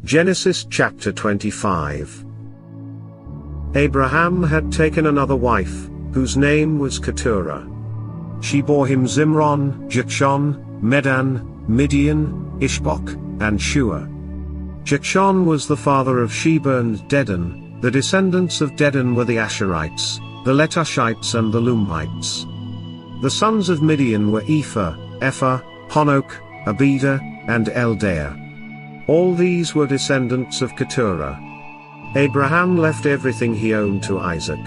Genesis chapter 25. Abraham had taken another wife, whose name was Keturah. She bore him Zimron, Jokshon, Medan, Midian, Ishbak, and Shua. Jokshon was the father of Sheba and Dedan. The descendants of Dedan were the Asherites, the Letushites and the Lumites. The sons of Midian were Ephah, Hanok, Abida, and Eldaah. All these were descendants of Keturah. Abraham left everything he owned to Isaac.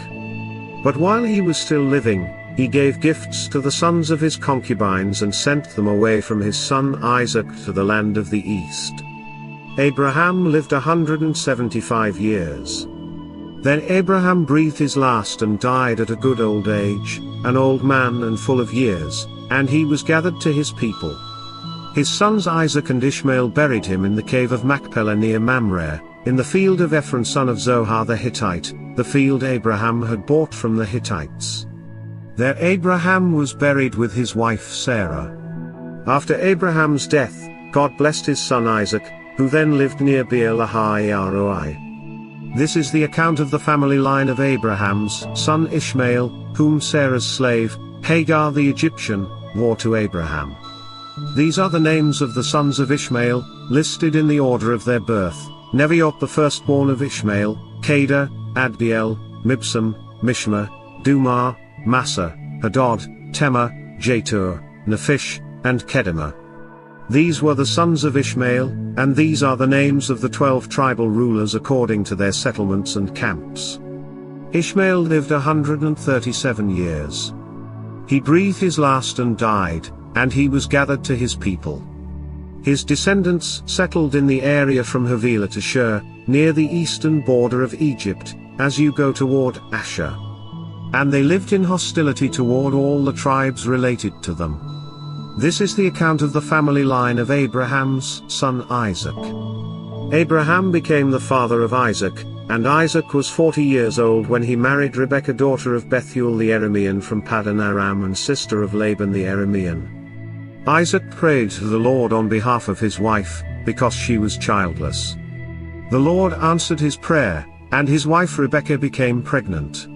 But while he was still living, he gave gifts to the sons of his concubines and sent them away from his son Isaac to the land of the east. Abraham lived 175 years. Then Abraham breathed his last and died at a good old age, an old man and full of years, and he was gathered to his people. His sons Isaac and Ishmael buried him in the cave of Machpelah near Mamre, in the field of Ephron son of Zohar the Hittite, the field Abraham had bought from the Hittites. There Abraham was buried with his wife Sarah. After Abraham's death, God blessed his son Isaac, who then lived near Beer-lahai-roi. This is the account of the family line of Abraham's son Ishmael, whom Sarah's slave, Hagar the Egyptian, bore to Abraham. These are the names of the sons of Ishmael, listed in the order of their birth: Neviot the firstborn of Ishmael, Kedar, Adbeel, Mibsam, Mishma, Dumah, Massa, Hadad, Tema, Jetur, Nephish, and Kedemah. These were the sons of Ishmael, and these are the names of the 12 tribal rulers according to their settlements and camps. Ishmael lived 137 years. He breathed his last and died, and he was gathered to his people. His descendants settled in the area from Havilah to Shur, near the eastern border of Egypt, as you go toward Asher. And they lived in hostility toward all the tribes related to them. This is the account of the family line of Abraham's son Isaac. Abraham became the father of Isaac, and Isaac was 40 years old when he married Rebekah daughter of Bethuel the Aramean from Paddan Aram and sister of Laban the Aramean. Isaac prayed to the Lord on behalf of his wife, because she was childless. The Lord answered his prayer, and his wife Rebekah became pregnant.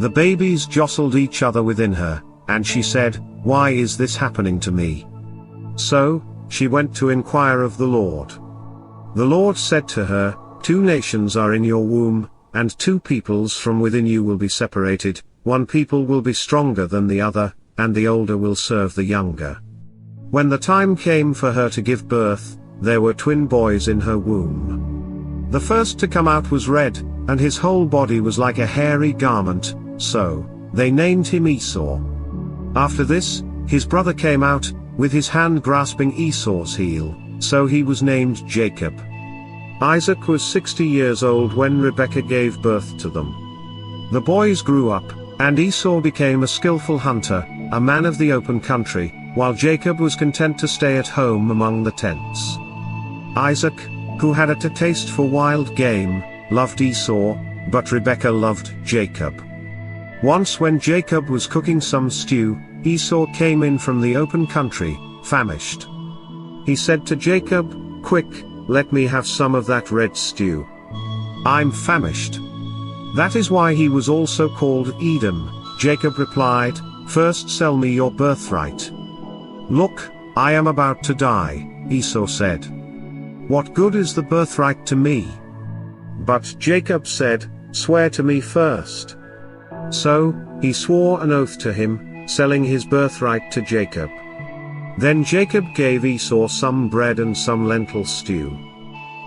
The babies jostled each other within her, and she said, "Why is this happening to me?" So, she went to inquire of the Lord. The Lord said to her, "Two nations are in your womb, and two peoples from within you will be separated, one people will be stronger than the other, and the older will serve the younger." When the time came for her to give birth, there were twin boys in her womb. The first to come out was red, and his whole body was like a hairy garment, so they named him Esau. After this, his brother came out, with his hand grasping Esau's heel, so he was named Jacob. Isaac was 60 years old when Rebekah gave birth to them. The boys grew up, and Esau became a skillful hunter, a man of the open country, while Jacob was content to stay at home among the tents. Isaac, who had a taste for wild game, loved Esau, but Rebekah loved Jacob. Once when Jacob was cooking some stew, Esau came in from the open country, famished. He said to Jacob, "Quick, let me have some of that red stew. I'm famished." That is why he was also called Edom. Jacob replied, "First sell me your birthright." "Look, I am about to die," Esau said. "What good is the birthright to me?" But Jacob said, "Swear to me first." So, he swore an oath to him, selling his birthright to Jacob. Then Jacob gave Esau some bread and some lentil stew.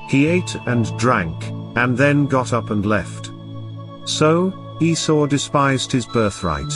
He ate and drank, and then got up and left. So, Esau despised his birthright.